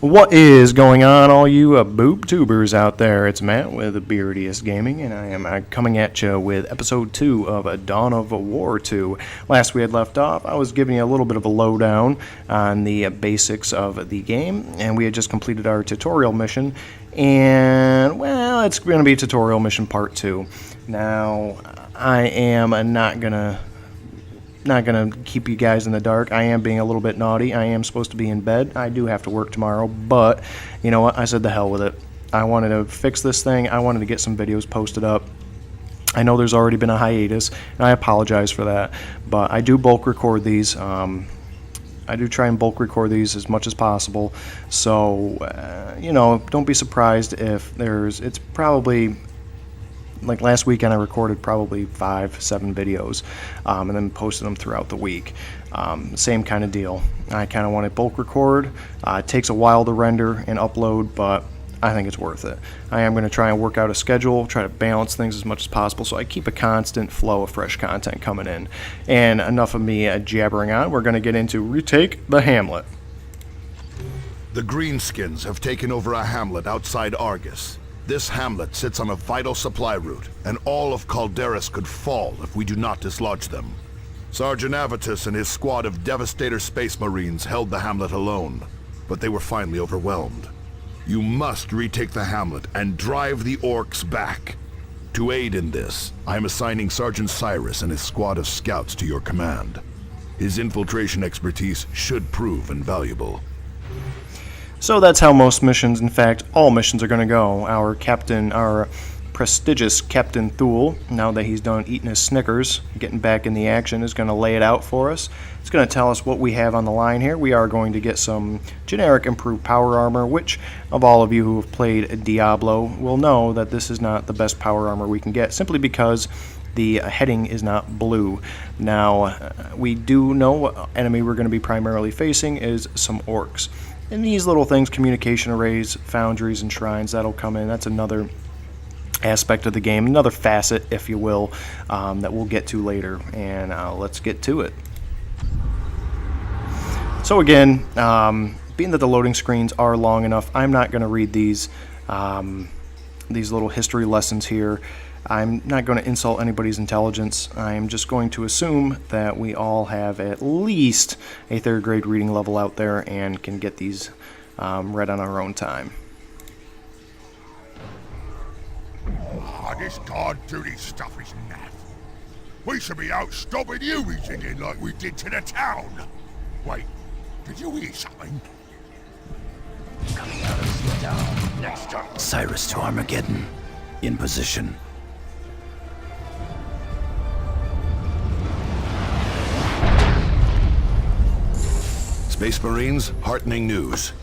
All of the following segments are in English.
What is going on, all you boob tubers out there? It's Matt with BeardiestGaming, and I am coming at you with episode 2 of Dawn of War 2. Last we had left off, I was giving you a little bit of a lowdown on the basics of the game, and we had just completed our tutorial mission, and, well, it's going to be tutorial mission part 2. Now, I am not gonna keep you guys in the dark. I am being a little bit naughty. I am supposed to be in bed. I do have to work tomorrow, but you know what? I said the hell with it. I wanted to fix this thing. I wanted to get some videos posted up. I know there's already been a hiatus, and I apologize for that, but I do bulk record these. I do try and bulk record these as much as possible, so you know, don't be surprised if it's probably, like last weekend I recorded probably 5-7 videos and then posted them throughout the week. Same kind of deal. I kind of want to bulk record. It takes a while to render and upload, but I think it's worth it. I am going to try and work out a schedule, try to balance things as much as possible so I keep a constant flow of fresh content coming in. And enough of me jabbering on. We're going to get into Retake the Hamlet. The Greenskins have taken over a hamlet outside Argus. This hamlet sits on a vital supply route, and all of Calderis could fall if we do not dislodge them. Sergeant Avitus and his squad of Devastator Space Marines held the hamlet alone, but they were finally overwhelmed. You must retake the hamlet and drive the orcs back. To aid in this, I am assigning Sergeant Cyrus and his squad of scouts to your command. His infiltration expertise should prove invaluable. So that's how most missions, in fact, all missions are going to go. Our captain, our prestigious Captain Thule, now that he's done eating his Snickers, getting back in the action, is going to lay it out for us. It's going to tell us what we have on the line here. We are going to get some generic improved power armor, which, of all of you who have played Diablo, will know that this is not the best power armor we can get, simply because the heading is not blue. Now, we do know what enemy we're going to be primarily facing is some orcs. And these little things, communication arrays, foundries, and shrines, that'll come in. That's another aspect of the game, another facet, if you will, that we'll get to later. And let's get to it. So again, being that the loading screens are long enough, I'm not going to read these little history lessons here. I'm not going to insult anybody's intelligence. I'm just going to assume that we all have at least a 3rd grade reading level out there and can get these read on our own time. This guard duty stuff is naff. We should be out stopping you eating in like we did to the town. Wait, did you hear something? Coming out of sit down. Next up. Cyrus to Armageddon. In position. Space Marines, heartening news.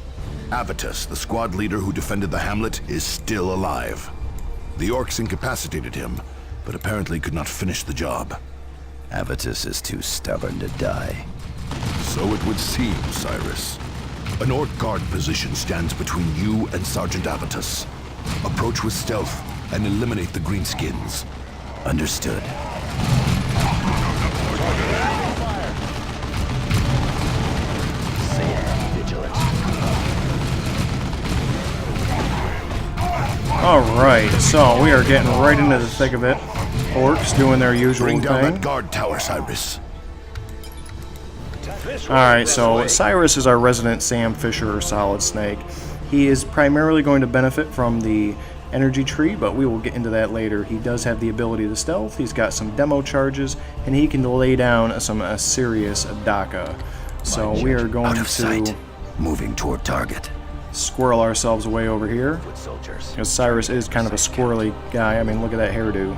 Avitus, the squad leader who defended the hamlet, is still alive. The orcs incapacitated him, but apparently could not finish the job. Avitus is too stubborn to die. So it would seem, Cyrus. An orc guard position stands between you and Sergeant Avitus. Approach with stealth and eliminate the Greenskins. Understood. Alright, so we are getting right into the thick of it. Orcs doing their usual Bring down thing. that guard tower, Cyrus. Alright, so Cyrus is our resident Sam Fisher or Solid Snake. He is primarily going to benefit from the energy tree, but we will get into that later. He does have the ability to stealth, he's got some demo charges, and he can lay down some serious DACA. So we are going Out of sight. to Moving toward target. squirrel ourselves away over here. Because Cyrus is kind of a squirrely guy. I mean, look at that hairdo.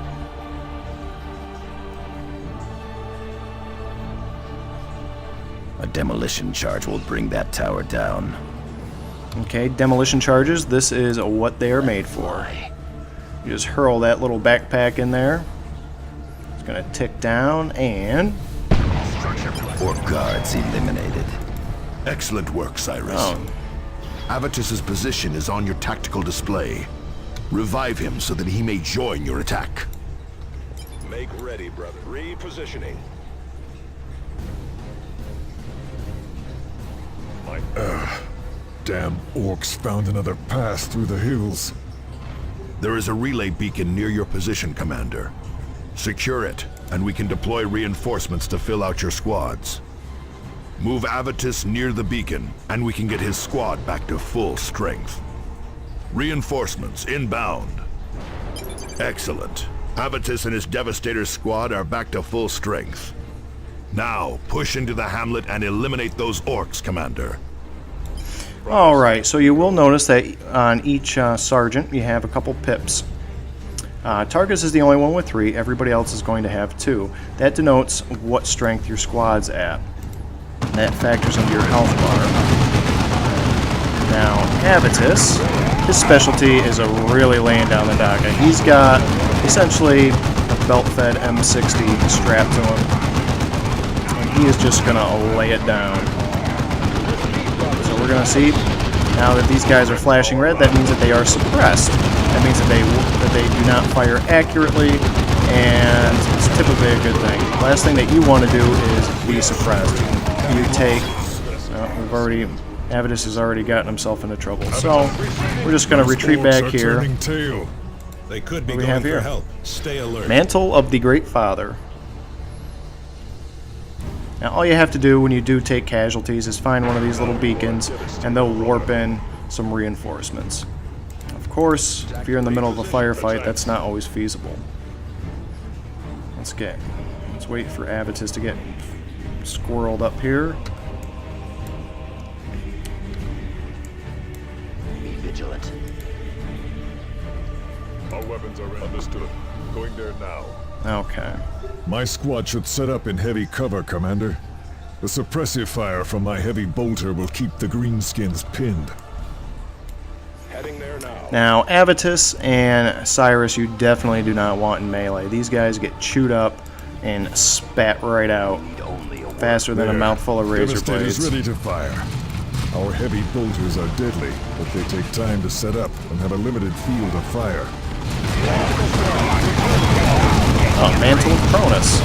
A demolition charge will bring that tower down. Okay, demolition charges. This is what they are made for. You just hurl that little backpack in there. It's going to tick down and... Orc guards eliminated. Excellent work, Cyrus. Oh. Avitus's position is on your tactical display. Revive him so that he may join your attack. Make ready, brother. Repositioning. Damn orcs found another path through the hills. There is a relay beacon near your position, Commander. Secure it, and we can deploy reinforcements to fill out your squads. Move Avitus near the beacon, and we can get his squad back to full strength. Reinforcements inbound. Excellent. Avitus and his Devastator squad are back to full strength. Now, push into the hamlet and eliminate those orcs, Commander. Alright, so you will notice that on each sergeant you have a couple pips. Targus is the only one with 3, everybody else is going to have 2. That denotes what strength your squad's at. That factors into your health bar. Now, Avitus, his specialty is really laying down the Daka. He's got essentially a belt-fed M60 strapped to him. And he is just going to lay it down. So we're going to see, now that these guys are flashing red, that means that they are suppressed. That means that they do not fire accurately, and it's typically a good thing. Last thing that you want to do is be suppressed. You take, Avitus has already gotten himself into trouble. So we're just going to retreat back here. They could be What do we going have for here? help. Stay alert. Mantle of the Great Father. Now all you have to do when you do take casualties is find one of these little beacons, and they'll warp in some reinforcements. Of course, if you're in the middle of a firefight, that's not always feasible. Let's wait for Avitus to get squirreled up here. Be vigilant. Our weapons are understood. Going there now. Okay. My squad should set up in heavy cover, Commander. The suppressive fire from my heavy bolter will keep the greenskins pinned. Heading there now. Now, Avitus and Cyrus, you definitely do not want in melee. These guys get chewed up and spat right out faster than a mouthful of razor Devastator's blades. ready to fire. Our heavy bolters are deadly, but they take time to set up and have a limited field of fire. Oh, Mantle of Cronus.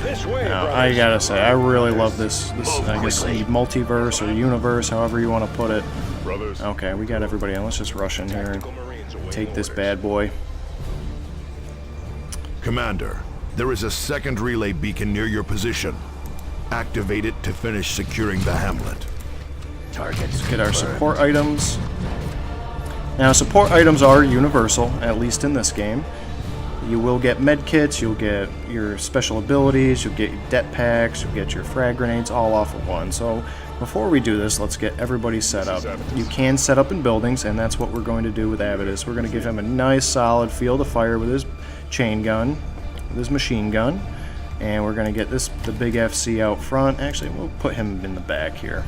This way, Now, brothers. I gotta say, I really love this I guess, multiverse or universe, however you want to put it. Brothers, Okay, we got everybody in. Let's just rush in here and Marines awaiting take this orders. bad boy. Commander, there is a second relay beacon near your position. Activate it to finish securing the hamlet. Targets. Get our support items. Now, support items are universal, at least in this game. You will get med kits, you'll get your special abilities, you'll get your det packs, you'll get your frag grenades all off of one. So before we do this, let's get everybody set up. You can set up in buildings, and that's what we're going to do with Avitus. We're going to give him a nice solid field of fire with his chain gun, with his machine gun, and we're going to get the big FC out front. Actually, we'll put him in the back here.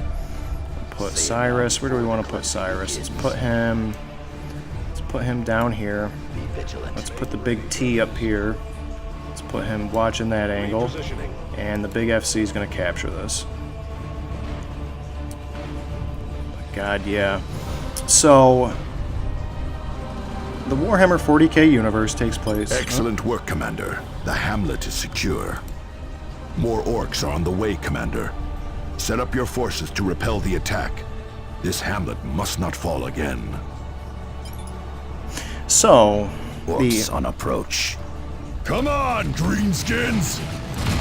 We'll put Cyrus. Where do we want to put Cyrus? Let's put him down here. Be vigilant. Let's put the big T up here. Let's put him watching that angle. Repositioning. And the big FC is going to capture this. God, yeah. So, the Warhammer 40k universe takes place. Excellent work, Commander. The hamlet is secure. More orcs are on the way, Commander. Set up your forces to repel the attack. This hamlet must not fall again. So, Orcs on approach. come on, greenskins!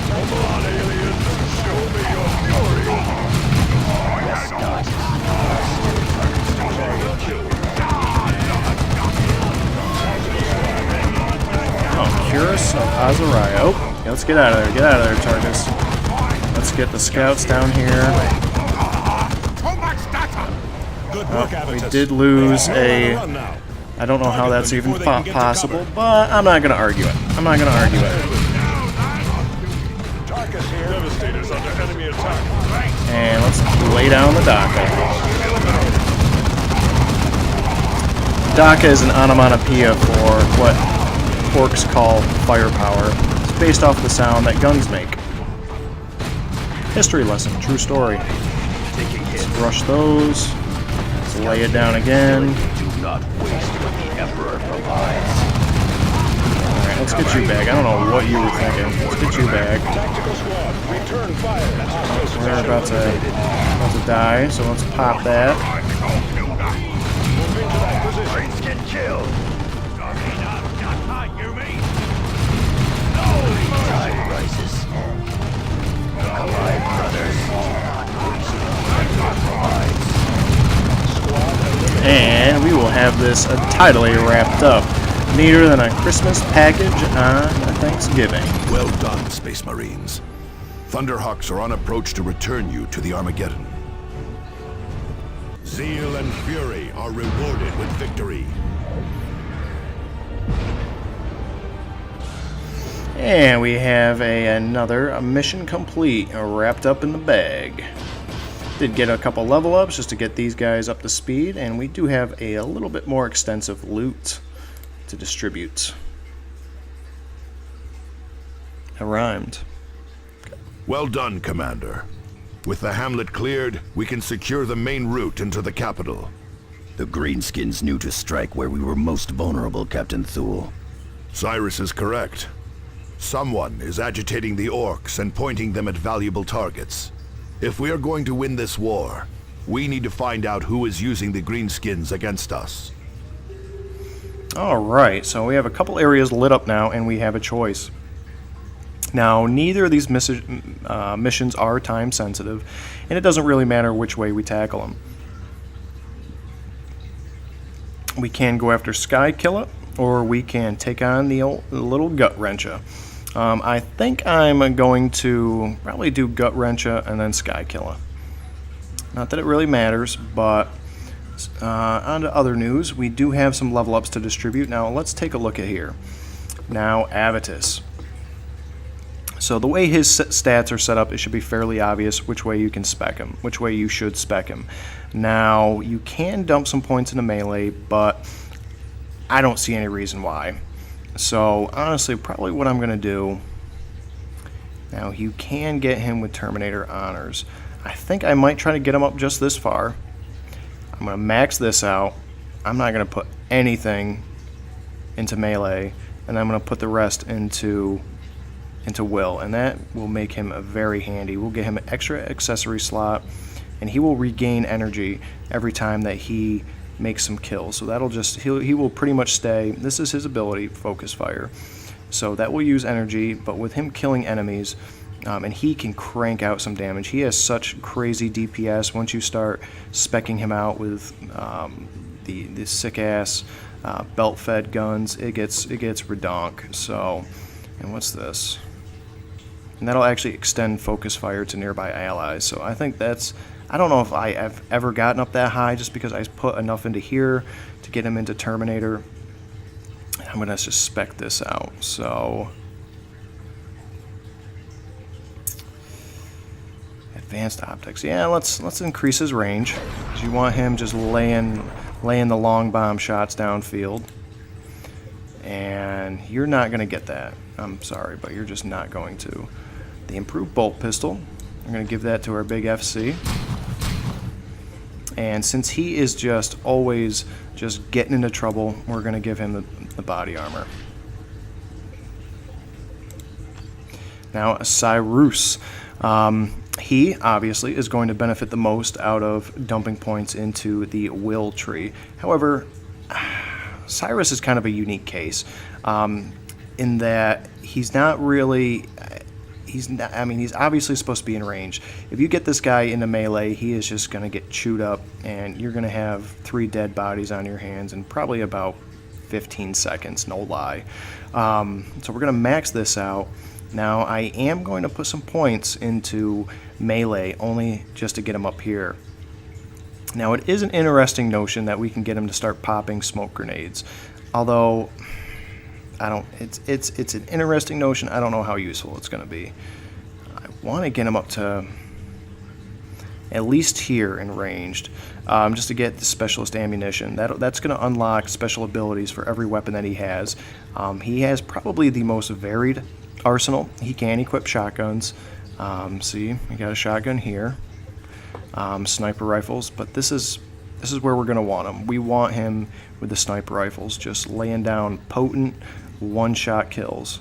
Come on, aliens! Show me your fury! Curus of Azariah. Oh, yeah, let's get out of there. Get out of there, Targus. Let's get the scouts down here. Too much data! Good work, We Avitus. did lose They are on a... the run now. I don't know how Target that's them even before they can get to possible, cover. but I'm not going to argue it. I'm not going to argue it. Tarkus here. Devastators under enemy attack. And let's lay down the Daka. Daka is an onomatopoeia for what orcs call firepower. It's based off the sound that guns make. History lesson, true story. Let's brush those. Let's lay it down again. Do not waste what the Emperor provides. let's get you back. I don't know what you were thinking. Let's get you back. Tactical squad, return fire at hostile We're about to die, so let's pop that. Move into that position. Get killed! Tide rises. Look alive, brothers. And we will have this tidily wrapped up. Neater than a Christmas package on Thanksgiving. Well done, Space Marines. Thunderhawks are on approach to return you to the Armageddon. Zeal and fury are rewarded with victory. And we have another mission complete, wrapped up in the bag. Did get a couple level ups just to get these guys up to speed, and we do have a little bit more extensive loot to distribute. It rhymed. Well done, Commander. With the hamlet cleared, we can secure the main route into the capital. The Greenskins knew to strike where we were most vulnerable, Captain Thule. Cyrus is correct. Someone is agitating the orcs and pointing them at valuable targets. If we are going to win this war, we need to find out who is using the Greenskins against us. Alright, so we have a couple areas lit up now, and we have a choice. Now, neither of these missions are time sensitive, and it doesn't really matter which way we tackle them. We can go after Sky Killer, or we can take on the little Gut Wrencher. I think I'm going to probably do Gut Wrencher and then Sky Killer. Not that it really matters, but on to other news. We do have some level ups to distribute. Now let's take a look at here. Now Avitus. So the way his stats are set up, it should be fairly obvious which way you can spec him, which way you should spec him. Now you can dump some points into melee, but I don't see any reason why. So honestly, probably what I'm going to do, now you can get him with Terminator Honors. I think I might try to get him up just this far. I'm going to max this out. I'm not going to put anything into melee, and I'm going to put the rest into will, and that will make him very handy. We'll get him an extra accessory slot, and he will regain energy every time that he makes some kills. So that'll just, he will pretty much stay. This is his ability, Focus Fire. So that will use energy, but with him killing enemies, and he can crank out some damage. He has such crazy DPS once you start speccing him out with the sick-ass belt-fed guns. It gets redonk. So, and what's this? And that'll actually extend Focus Fire to nearby allies. So I think that's, I don't know if I have ever gotten up that high just because I put enough into here to get him into Terminator. I'm going to just spec this out. So advanced optics. Yeah, let's increase his range, because you want him just laying the long bomb shots downfield. And you're not going to get that. I'm sorry, but you're just not going to. The improved bolt pistol, I'm going to give that to our big FC. And since he is just always just getting into trouble, we're going to give him the body armor. Now, Cyrus. He obviously is going to benefit the most out of dumping points into the will tree. However, Cyrus is kind of a unique case in that he's not really. He's obviously supposed to be in range. If you get this guy into melee, he is just going to get chewed up, and you're going to have 3 dead bodies on your hands in probably about 15 seconds, no lie. So we're going to max this out. Now, I am going to put some points into melee, only just to get him up here. Now, it is an interesting notion that we can get him to start popping smoke grenades. Although, it's an interesting notion. I don't know how useful it's going to be. I want to get him up to at least here in ranged, just to get the specialist ammunition. That's going to unlock special abilities for every weapon that he has. He has probably the most varied arsenal. He can equip shotguns. See, we got a shotgun here. Sniper rifles, but this is where we're going to want him. We want him with the sniper rifles, just laying down potent one-shot kills.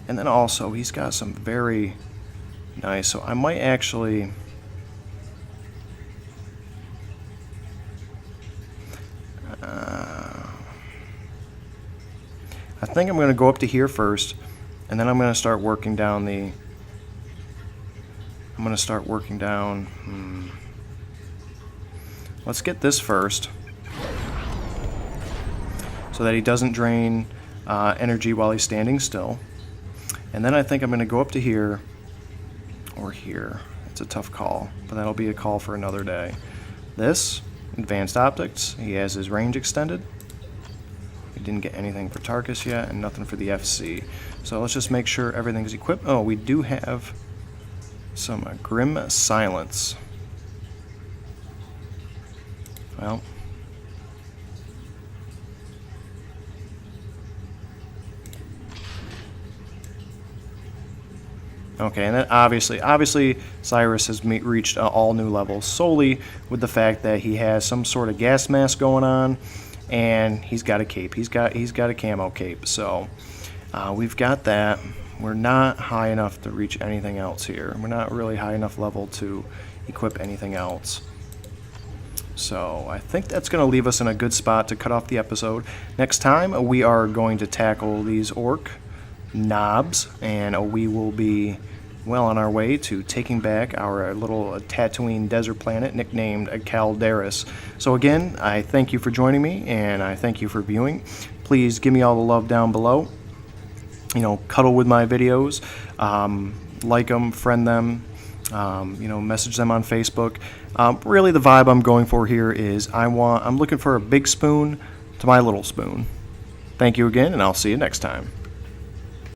And then also, he's got some very nice, so I might actually... I think I'm going to go up to here first, and then I'm going to start working down the... I'm going to start working down... Let's get this first, so that he doesn't drain energy while he's standing still. And then I think I'm going to go up to here, or here. It's a tough call, but that'll be a call for another day. This, advanced optics, he has his range extended. We didn't get anything for Tarkus yet, and nothing for the FC. So let's just make sure everything's equipped. Oh, we do have some Grim Silence. Well, okay, and then obviously Cyrus has reached all new levels solely with the fact that he has some sort of gas mask going on, and he's got a cape. He's got a camo cape. So we've got that. We're not high enough to reach anything else here. We're not really high enough level to equip anything else. So I think that's going to leave us in a good spot to cut off the episode. Next time we are going to tackle these orc knobs, and we will be well on our way to taking back our little Tatooine desert planet nicknamed Calderis. So again, I thank you for joining me, and I thank you for viewing. Please give me all the love down below. You know, cuddle with my videos, like them, friend them, you know, message them on Facebook. Really, the vibe I'm going for here is I'm looking for a big spoon to my little spoon. Thank you again, and I'll see you next time.